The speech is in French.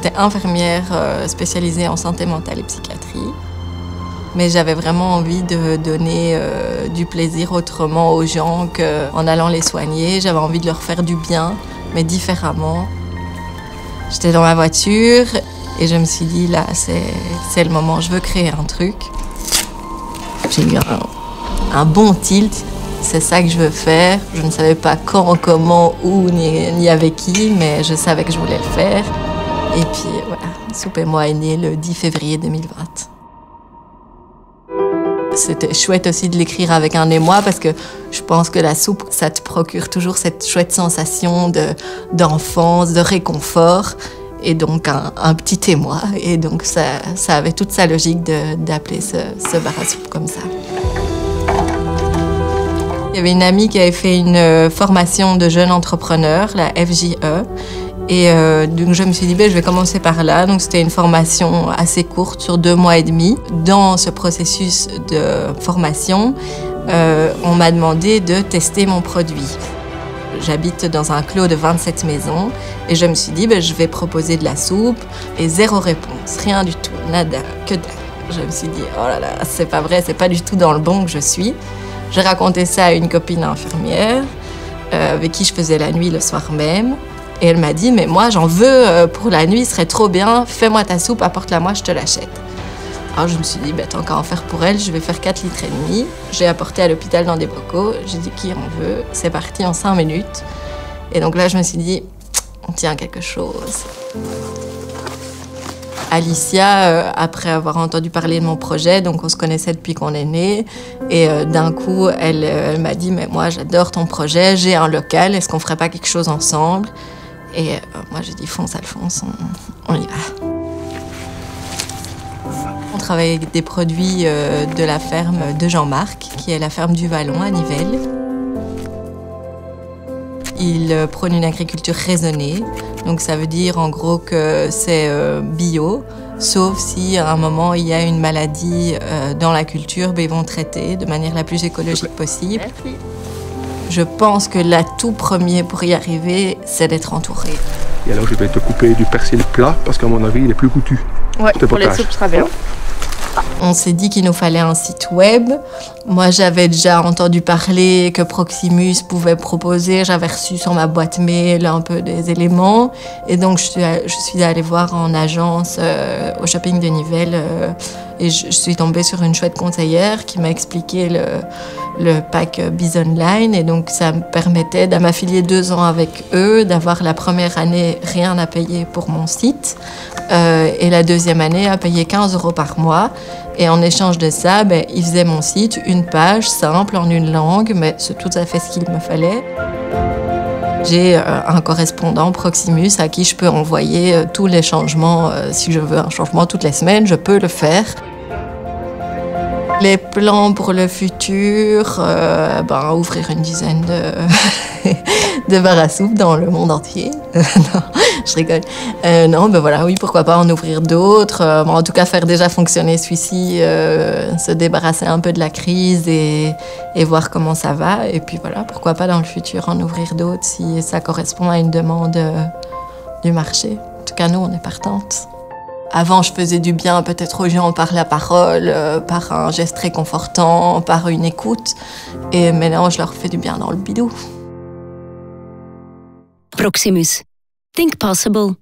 J'étais infirmière spécialisée en santé mentale et psychiatrie. Mais j'avais vraiment envie de donner du plaisir autrement aux gens qu'en allant les soigner. J'avais envie de leur faire du bien, mais différemment. J'étais dans ma voiture et je me suis dit, là, c'est le moment, je veux créer un truc. J'ai eu un bon tilt, c'est ça que je veux faire. Je ne savais pas quand, comment, où, ni avec qui, mais je savais que je voulais le faire. Et puis voilà, Soupe et moi est né le 10 février 2020. C'était chouette aussi de l'écrire avec un émoi parce que je pense que la soupe, ça te procure toujours cette chouette sensation d'enfance, de réconfort. Et donc un petit émoi. Et donc ça avait toute sa logique d'appeler ce bar à soupe comme ça. Il y avait une amie qui avait fait une formation de jeunes entrepreneurs, la FJE. Et donc je me suis dit, je vais commencer par là. Donc c'était une formation assez courte, sur 2 mois et demi. Dans ce processus de formation, on m'a demandé de tester mon produit. J'habite dans un clos de 27 maisons et je me suis dit, je vais proposer de la soupe et 0 réponse, rien du tout, nada, que dalle. Je me suis dit, oh là là, c'est pas vrai, c'est pas du tout dans le bon que je suis. J'ai raconté ça à une copine infirmière avec qui je faisais la nuit le soir même. Et elle m'a dit, mais moi j'en veux pour la nuit, ce serait trop bien, fais-moi ta soupe, apporte-la-moi, je te l'achète. Alors je me suis dit, tant qu'à en faire pour elle, je vais faire 4,5 litres. J'ai apporté à l'hôpital dans des bocaux, j'ai dit qui en veut, c'est parti en 5 minutes. Et donc là je me suis dit, on tient quelque chose. Alicia, après avoir entendu parler de mon projet, donc on se connaissait depuis qu'on est nés, et d'un coup elle m'a dit, mais moi j'adore ton projet, j'ai un local, est-ce qu'on ferait pas quelque chose ensemble? Et moi j'ai dit, fonce Alphonse, on y va. On travaille avec des produits de la ferme de Jean-Marc, qui est la ferme du Vallon à Nivelles. Il prône une agriculture raisonnée, donc ça veut dire en gros que c'est bio, sauf si à un moment il y a une maladie dans la culture, ils vont traiter de manière la plus écologique possible. Merci. Je pense que l'atout premier pour y arriver, c'est d'être entouré. Et alors je vais te couper du persil plat, parce qu'à mon avis il est plus goûtu. Ouais, pour les soupes, ça sera bien. On s'est dit qu'il nous fallait un site web. Moi, j'avais déjà entendu parler que Proximus pouvait proposer. J'avais reçu sur ma boîte mail un peu des éléments. Et donc, je suis allée voir en agence au shopping de Nivelles. Et je suis tombée sur une chouette conseillère qui m'a expliqué le pack Biz Online. Et donc, ça me permettait de m'affilier 2 ans avec eux, d'avoir la première année rien à payer pour mon site. Et la deuxième année à payer 15 € par mois. Et en échange de ça, ils faisaient mon site, une page simple en une langue, mais c'est tout à fait ce qu'il me fallait. J'ai un correspondant Proximus à qui je peux envoyer tous les changements. Si je veux un changement toutes les semaines, je peux le faire. Les plans pour le futur, ouvrir une dizaine de bars à soupe dans le monde entier. Non, je rigole. Oui, pourquoi pas en ouvrir d'autres. En tout cas, faire déjà fonctionner celui-ci, se débarrasser un peu de la crise et voir comment ça va. Et puis voilà, pourquoi pas dans le futur en ouvrir d'autres si ça correspond à une demande du marché. En tout cas, nous, on est partantes. Avant, je faisais du bien peut-être aux gens par la parole, par un geste réconfortant, par une écoute. Et maintenant, je leur fais du bien dans le bidou. Proximus. Think possible.